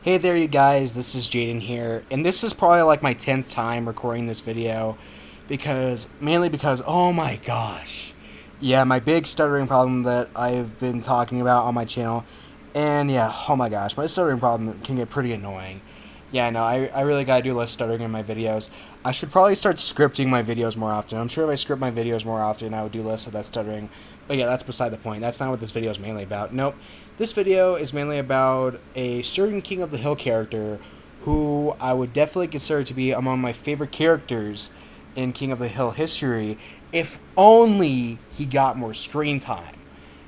Hey there, you guys, this is Jaden here, and this is probably like my 10th time recording this video mainly because, oh my gosh. Yeah, my big stuttering problem that I've been talking about on my channel, and yeah, oh my gosh, my stuttering problem can get pretty annoying. Yeah, no, I really gotta do less stuttering in my videos. I should probably start scripting my videos more often. I'm sure if I script my videos more often, I would do less of that stuttering. But yeah, that's beside the point. That's not what this video is mainly about. Nope. This video is mainly about a certain King of the Hill character who I would definitely consider to be among my favorite characters in King of the Hill history if only he got more screen time.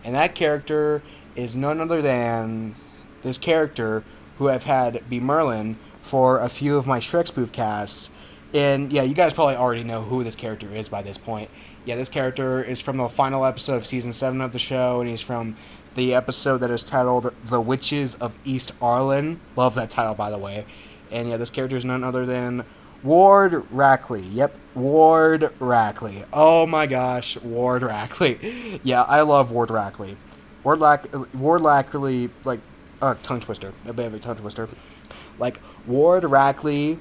And that character is none other than this character who I've had be Merlin for a few of my Shrek spoof casts. And yeah, you guys probably already know who this character is by this point. Yeah, this character is from the final episode of season 7 of the show, and he's from the episode that is titled The Witches of East Arlen. Love that title, by the way. And yeah, this character is none other than Ward Rackley. Yep, Ward Rackley. Oh my gosh, Ward Rackley. Yeah, I love Ward Rackley. Ward Rackley, like, tongue twister. A bit of a tongue twister. Like, Ward Rackley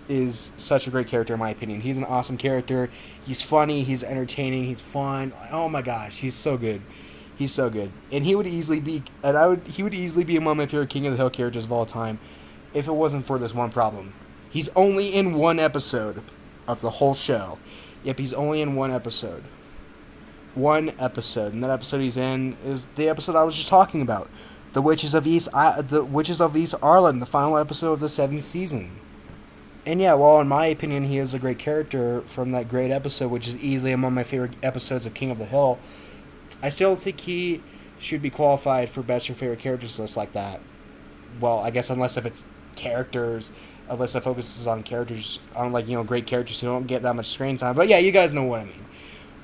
is such a great character in my opinion. He's an awesome character. He's funny, he's entertaining, he's fun. Oh my gosh, he's so good. He's so good. And he would easily be among my favorite King of the Hill characters of all time if it wasn't for this one problem. He's only in one episode of the whole show. Yep, he's only in one episode. One episode. And that episode he's in is the episode I was just talking about. The Witches of East Arlen, the final episode of the 7th season. And yeah, well, in my opinion, he is a great character from that great episode, which is easily among my favorite episodes of King of the Hill. I still think he should be qualified for best or favorite characters list like that. Well, I guess unless it focuses on characters, on great characters who don't get that much screen time. But yeah, you guys know what I mean.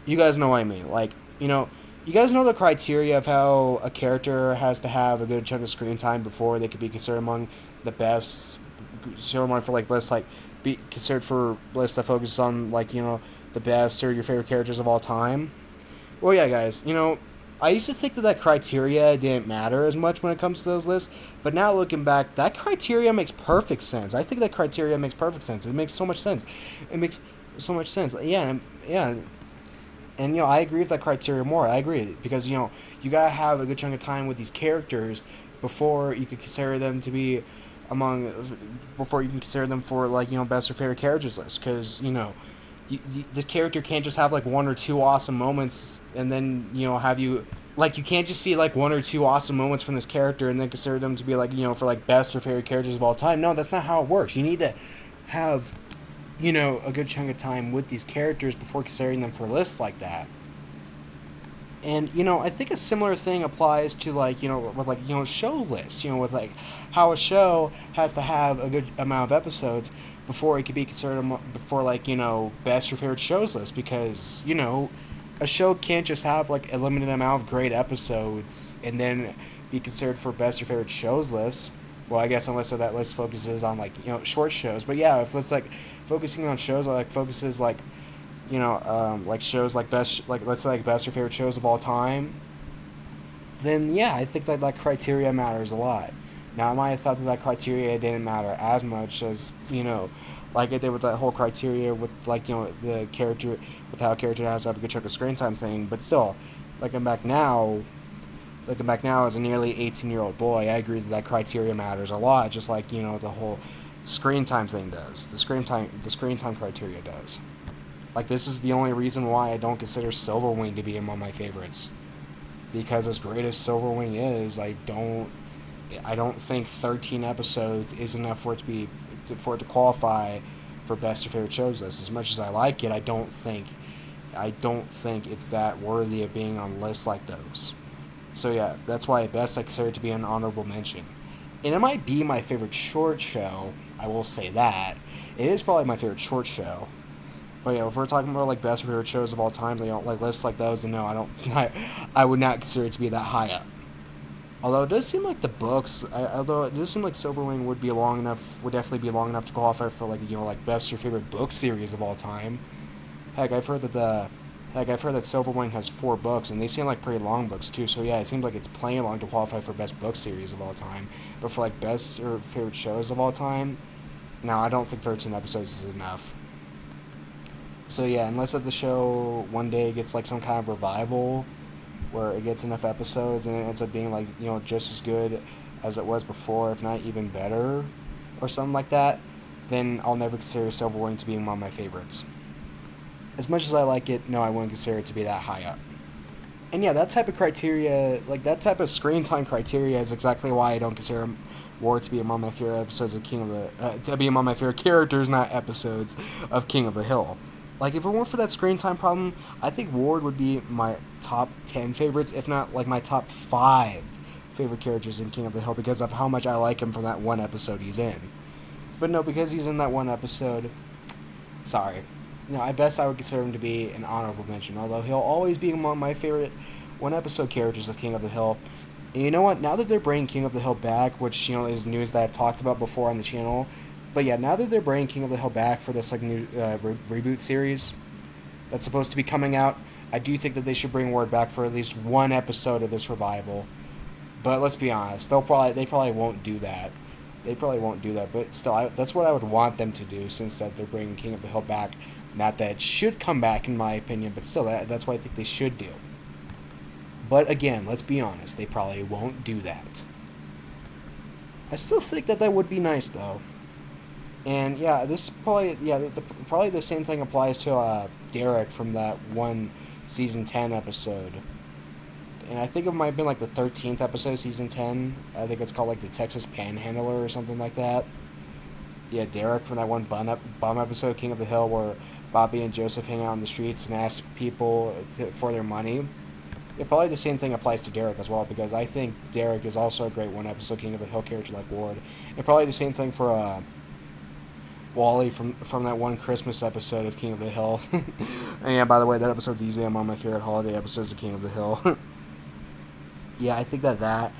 You guys know what I mean. Like, you guys know the criteria of how a character has to have a good chunk of screen time before they could be considered among the best. For lists be considered for lists that focuses on the best or your favorite characters of all time. Well, yeah, guys, I used to think that criteria didn't matter as much when it comes to those lists, but now looking back, that criteria makes perfect sense. I think that criteria makes perfect sense. It makes so much sense. It makes so much sense. Yeah, yeah. And, I agree with that criteria more. I agree. Because, you gotta have a good chunk of time with these characters before you could consider them to be before you can consider them for, best or favorite characters list. Because, the character can't just have, one or two awesome moments and then, have you... you can't just see, one or two awesome moments from this character and then consider them to be, for, best or favorite characters of all time. No, that's not how it works. You need to have... a good chunk of time with these characters before considering them for lists like that. And, I think a similar thing applies to, with, show lists, with, how a show has to have a good amount of episodes before it could be considered best or favorite shows list, because, a show can't just have, a limited amount of great episodes and then be considered for best or favorite shows list. Well, I guess unless that list focuses on, short shows. But yeah, if it's, focusing on shows, focuses, shows best, let's say, best or favorite shows of all time, then yeah, I think that criteria matters a lot. Now, I might have thought that criteria didn't matter as much as, like it did with that whole criteria with, the character, with how a character has to have a good chunk of screen time thing, but still, looking back now as a nearly 18-year-old boy, I agree that criteria matters a lot, just like, the whole screen time thing does. The screen time criteria does. This is the only reason why I don't consider Silverwing to be among my favorites. Because as great as Silverwing is, I don't think 13 episodes is enough for it to qualify for best or favorite shows list. As much as I like it, I don't think it's that worthy of being on lists like those. So yeah, that's why at best I consider it to be an honorable mention. And it might be my favorite short show, I will say that. It is probably my favorite short show. But yeah, if we're talking about best or favorite shows of all time, they don't lists like those, then no, I would not consider it to be that high up. Although it does seem like the books, it does seem like Silverwing would definitely be long enough to qualify for best or favorite book series of all time. Heck, I've heard that Like, I've heard that Silverwing has 4 books, and they seem like pretty long books, too. So, yeah, it seems like it's plenty long to qualify for best book series of all time. But for, like, best or favorite shows of all time, no, I don't think 13 episodes is enough. So, yeah, unless if the show one day gets, like, some kind of revival where it gets enough episodes and it ends up being, like, just as good as it was before, if not even better, or something like that, then I'll never consider Silverwing to be one of my favorites. As much as I like it, no, I wouldn't consider it to be that high up. And yeah, that type of criteria, like that type of screen time criteria, is exactly why I don't consider Ward to be among my favorite episodes of King of the, to be among my favorite characters, not episodes of King of the Hill. Like, if it weren't for that screen time problem, I think Ward would be my top 10 favorites, if not like my top 5 favorite characters in King of the Hill, because of how much I like him from that one episode he's in. But no, because he's in that one episode, sorry. At best I would consider him to be an honorable mention, although he'll always be among my favorite one-episode characters of King of the Hill. And you know what? Now that they're bringing King of the Hill back, which, is news that I've talked about before on the channel, but yeah, now that they're bringing King of the Hill back for this, like, new reboot series that's supposed to be coming out, I do think that they should bring Ward back for at least one episode of this revival. But let's be honest, they probably won't do that. They probably won't do that, but still, that's what I would want them to do, since that they're bringing King of the Hill back. Not that it should come back, in my opinion, but still, that's what I think they should do. But again, let's be honest, they probably won't do that. I still think that would be nice, though. And yeah, this is probably, probably the same thing applies to Derek from that one season 10 episode. And I think it might have been like the 13th episode, season 10. I think it's called like the Texas Panhandler or something like that. Yeah, Derek from that one bomb episode, King of the Hill, where Bobby and Joseph hang out on the streets and ask people for their money. Yeah, probably the same thing applies to Derek as well, because I think Derek is also a great one episode King of the Hill character like Ward. And probably the same thing for Wally from that one Christmas episode of King of the Hill. And yeah, by the way, that episode's easily among my favorite holiday episodes of King of the Hill. Yeah, I think that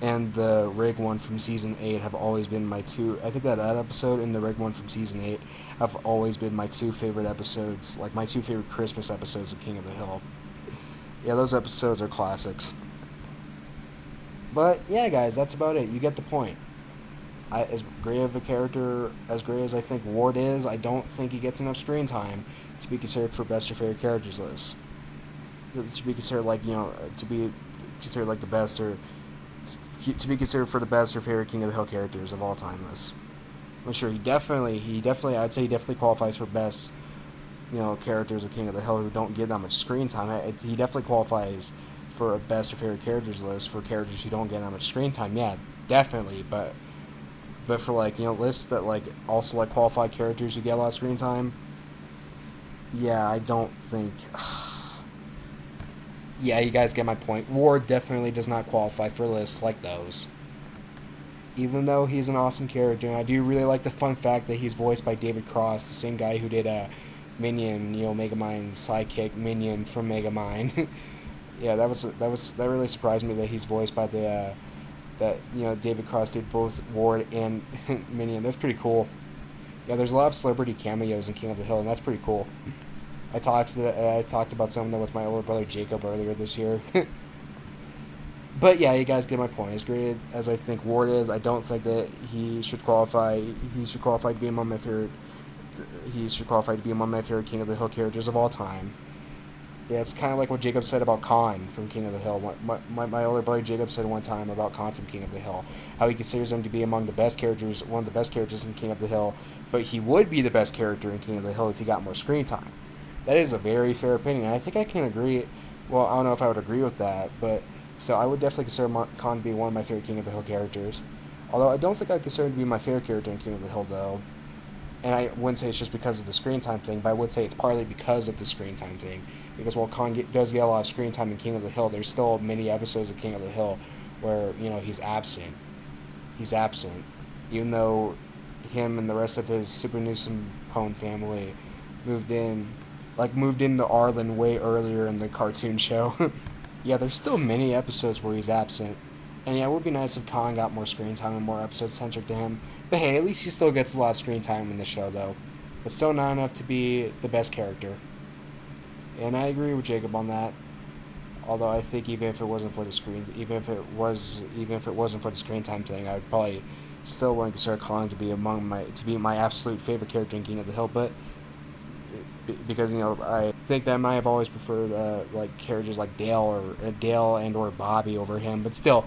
and the Rig one from Season 8 have always been my two... I think that episode and the Rig one from Season 8 have always been my two favorite episodes, like my two favorite Christmas episodes of King of the Hill. Yeah, those episodes are classics. But, yeah, guys, that's about it. You get the point. As great of a character, as great as I think Ward is, I don't think he gets enough screen time to be considered for best or favorite characters list. To be considered, like, to be considered, like, the best or... to be considered for the best or favorite King of the Hill characters of all time list. I'm sure he definitely, I'd say he definitely qualifies for best, characters of King of the Hill who don't get that much screen time. He definitely qualifies for a best or favorite characters list for characters who don't get that much screen time. Yeah, definitely, but for, like, lists that, like, also, like, qualify characters who get a lot of screen time, yeah, I don't think... Yeah, you guys get my point. Ward definitely does not qualify for lists like those. Even though he's an awesome character, and I do really like the fun fact that he's voiced by David Cross, the same guy who did Minion, Megamind's sidekick Minion from Megamind. Yeah, that really surprised me that he's voiced by David Cross did both Ward and Minion. That's pretty cool. Yeah, there's a lot of celebrity cameos in King of the Hill, and that's pretty cool. I talked about some of them with my older brother Jacob earlier this year. But yeah, you guys get my point. As great as I think Ward is, I don't think that he should qualify. He should qualify to be among my favorite. He should qualify to be among my favorite King of the Hill characters of all time. Yeah, it's kind of like what Jacob said about Khan from King of the Hill. My older brother Jacob said one time about Khan from King of the Hill, how he considers him to be among the best characters, one of the best characters in King of the Hill, but he would be the best character in King of the Hill if he got more screen time. That is a very fair opinion. I think I can agree. Well, I don't know if I would agree with that, but still, I would definitely consider Khan to be one of my favorite King of the Hill characters. Although I don't think I'd consider him to be my favorite character in King of the Hill, though. And I wouldn't say it's just because of the screen time thing, but I would say it's partly because of the screen time thing. Because while Khan does get a lot of screen time in King of the Hill, there's still many episodes of King of the Hill where, he's absent. He's absent. Even though him and the rest of his Super Newsom Pone family moved into Arlen way earlier in the cartoon show. Yeah, there's still many episodes where he's absent. And yeah, it would be nice if Khan got more screen time and more episodes centric to him. But hey, at least he still gets a lot of screen time in the show, though. But still not enough to be the best character. And I agree with Jacob on that. Although I think even if it wasn't for the screen, even if it wasn't for the screen time thing, I'd probably still wouldn't consider Kong to be my absolute favorite character in King of the Hill. But because I think that I might have always preferred like characters like Dale and or Bobby over him. But still,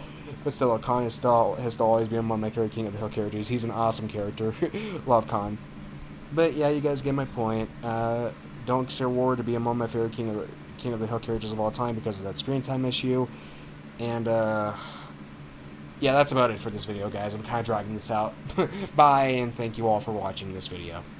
Khan has still always been one of my favorite King of the Hill characters. He's an awesome character. Love Khan. But yeah, you guys get my point. Don't consider War to be among my favorite King of the Hill characters of all time because of that screen time issue. And yeah, that's about it for this video, guys. I'm kind of dragging this out. Bye, and thank you all for watching this video.